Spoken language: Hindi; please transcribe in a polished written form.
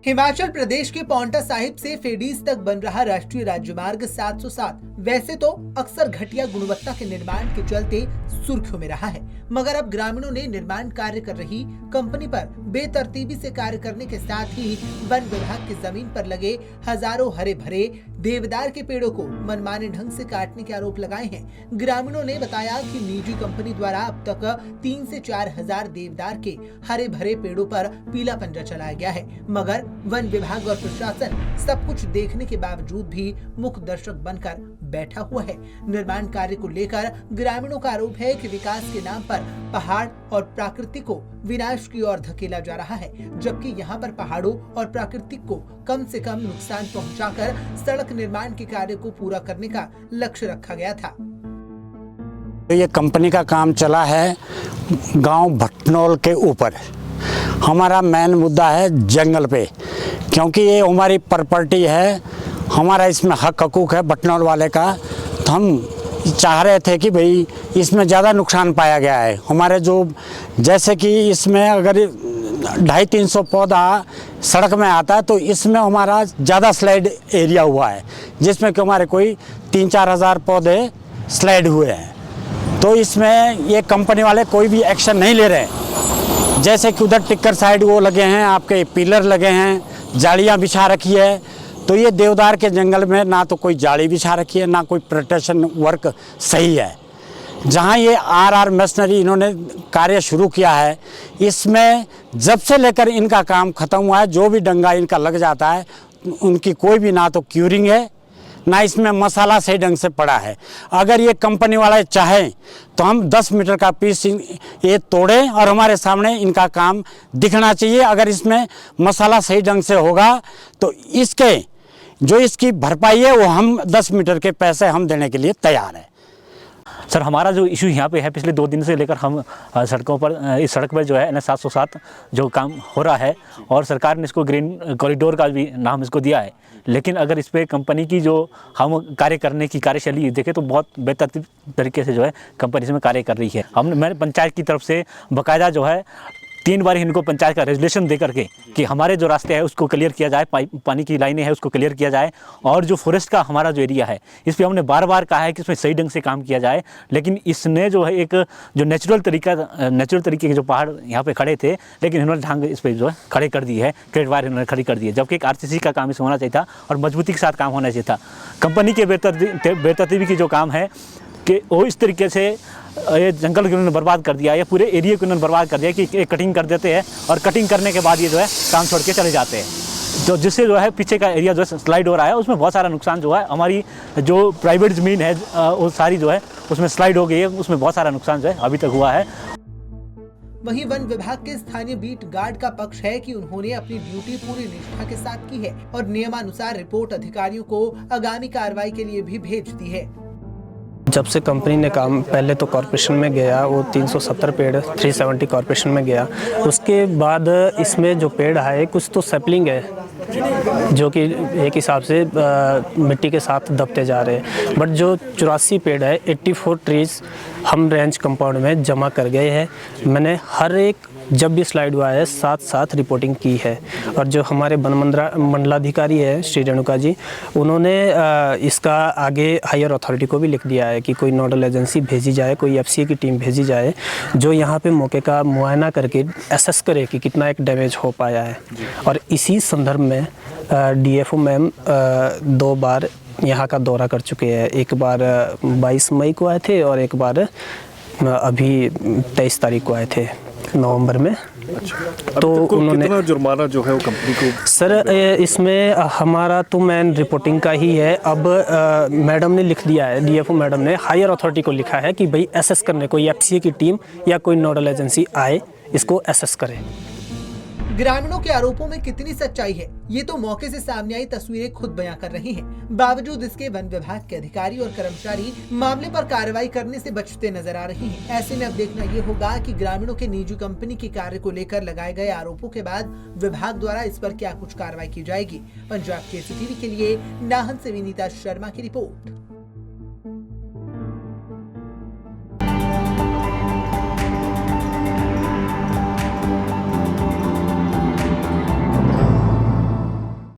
हिमाचल प्रदेश के पांवटा साहिब से फेडीज तक बन रहा राष्ट्रीय राजमार्ग 707 वैसे तो अक्सर घटिया गुणवत्ता के निर्माण के चलते सुर्खियों में रहा है, मगर अब ग्रामीणों ने निर्माण कार्य कर रही कंपनी पर बेतरतीबी से कार्य करने के साथ ही वन विभाग की जमीन पर लगे हजारों हरे भरे देवदार के पेड़ों को मनमाने ढंग से काटने के आरोप लगाए हैं। ग्रामीणों ने बताया कि निजी कंपनी द्वारा अब तक 3 से 4 हजार देवदार के हरे भरे पेड़ों पर पीला पंजा चलाया गया है, मगर वन विभाग और प्रशासन सब कुछ देखने के बावजूद भी मुख्य दर्शक बनकर बैठा हुआ है। निर्माण कार्य को लेकर ग्रामीणों का आरोप है कि विकास के नाम पर पहाड़ और प्रकृति को विनाश की ओर धकेला जा रहा है, जबकि यहाँ पर पहाड़ों और प्रकृति को कम से कम नुकसान पहुँचाकर सड़क निर्माण के कार्य को पूरा करने का लक्ष्य रखा गया था। ये कंपनी का काम चला है गांव भटनोल के ऊपर। हमारा मेन मुद्दा है जंगल पे, क्योंकि ये हमारी प्रॉपर्टी है, हमारा इसमें हक हकूक है भटनोल वाले का। तो हम चाह रहे थे कि भाई इसमें ज़्यादा नुकसान पाया गया है हमारे, जो जैसे कि इसमें अगर 250-300 पौधा सड़क में आता है तो इसमें हमारा ज़्यादा स्लाइड एरिया हुआ है, जिसमें कि हमारे कोई 3-4 हज़ार पौधे स्लाइड हुए हैं। तो इसमें ये कंपनी वाले कोई भी एक्शन नहीं ले रहे। जैसे कि उधर टिक्कर साइड वो लगे हैं, आपके पिलर लगे हैं, जालियां बिछा रखी है, तो ये देवदार के जंगल में ना तो कोई जाली बिछा रखी है, ना कोई प्रोटेक्शन वर्क सही है। जहां ये आर मशीनरी इन्होंने कार्य शुरू किया है, इसमें जब से लेकर इनका काम ख़त्म हुआ है, जो भी डंगा इनका लग जाता है उनकी कोई भी ना तो क्यूरिंग है, ना इसमें मसाला सही ढंग से पड़ा है। अगर ये कंपनी वाले चाहें तो हम 10 मीटर का पीस ये तोड़ें और हमारे सामने इनका काम दिखना चाहिए। अगर इसमें मसाला सही ढंग से होगा तो इसके जो इसकी भरपाई है वो हम 10 मीटर के पैसे हम देने के लिए तैयार हैं। सर, हमारा जो इशू यहाँ पे है, पिछले 2 दिन से लेकर हम सड़कों पर, इस सड़क पर जो है NH 707 जो काम हो रहा है, और सरकार ने इसको ग्रीन कॉरिडोर का भी नाम इसको दिया है, लेकिन अगर इस पर कंपनी की जो हम कार्य करने की कार्यशैली देखें तो बहुत बेहतर तरीके से जो है कंपनी इसमें कार्य कर रही है। मैंने पंचायत की तरफ से बाकायदा जो है 3 बार इनको पंचायत का रेजुलेशन दे करके कि हमारे जो रास्ते हैं उसको क्लियर किया जाए, पानी की लाइनें हैं उसको क्लियर किया जाए, और जो फॉरेस्ट का हमारा जो एरिया है इस पर हमने बार बार कहा है कि इसमें सही ढंग से काम किया जाए। लेकिन इसने जो है एक जो नेचुरल तरीके के जो पहाड़ यहाँ पे खड़े थे, लेकिन इन्होंने ढंग इस पर जो है खड़े कर दी है, क्रेट वायर इन्होंने खड़ी कर दी है, जबकि एक RCC का काम इसमें होना चाहिए था और मजबूती के साथ काम होना चाहिए था। कंपनी के बेतरतीबी की जो काम है कि वो इस तरीके से ये जंगल को उन्होंने बर्बाद कर दिया, ये पूरे एरिया को उन्होंने बर्बाद कर दिया कि एक कटिंग कर देते हैं और कटिंग करने के बाद ये जो है काम छोड़ के चले जाते हैं, तो जिससे जो है पीछे का एरिया जो है स्लाइड हो रहा है, उसमें बहुत सारा नुकसान जो है, हमारी जो प्राइवेट ज़मीन है वो सारी जो है उसमें स्लाइड हो गई है, उसमें बहुत सारा नुकसान जो है अभी तक हुआ है। वहीं वन विभाग के स्थानीय बीट गार्ड का पक्ष है कि उन्होंने अपनी ड्यूटी पूरी निष्ठा के साथ की है और नियमानुसार रिपोर्ट अधिकारियों को आगामी कार्रवाई के लिए भी भेज दी है। जब से कंपनी ने काम, पहले तो कॉर्पोरेशन में गया, वो 370 पेड़ 370 कॉर्पोरेशन में गया, उसके बाद इसमें जो पेड़ है कुछ तो सैपलिंग है जो कि एक हिसाब से मिट्टी के साथ दबते जा रहे हैं, बट जो 84 पेड़ है 84 ट्रीज हम रेंज कंपाउंड में जमा कर गए हैं। मैंने हर एक जब भी स्लाइड हुआ है साथ रिपोर्टिंग की है, और जो हमारे वन मंडलाधिकारी है श्री रेणुका जी, उन्होंने इसका आगे हायर अथॉरिटी को भी लिख दिया है कि कोई नोडल एजेंसी भेजी जाए, कोई FCA की टीम भेजी जाए जो यहाँ पे मौके का मुआयना करके एसेस करे कि कितना एक डैमेज हो पाया है। और इसी संदर्भ में DFO मैम 2 बार यहाँ का दौरा कर चुके हैं, एक बार 22 मई को आए थे और एक बार अभी 23 तारीख को आए थे नवंबर में। अच्छा, तो उन्होंने कितना जुर्माना जो है वो कंपनी को? सर, इसमें हमारा तो मैन रिपोर्टिंग का ही है। अब मैडम ने लिख दिया है, DFO मैडम ने हायर अथॉरिटी को लिखा है कि भाई एसेस करने कोई FCA की टीम या कोई नोडल एजेंसी आए, इसको एसेस करे। ग्रामीणों के आरोपों में कितनी सच्चाई है, ये तो मौके से सामने आई तस्वीरें खुद बयां कर रही हैं। बावजूद इसके वन विभाग के अधिकारी और कर्मचारी मामले पर कार्रवाई करने से बचते नजर आ रहे हैं। ऐसे में अब देखना ये होगा कि ग्रामीणों के निजी कंपनी के कार्य को लेकर लगाए गए आरोपों के बाद विभाग द्वारा इस पर क्या कुछ कार्रवाई की जाएगी। पंजाब केसरी टीवी के लिए नाहन से विनीता शर्मा की रिपोर्ट।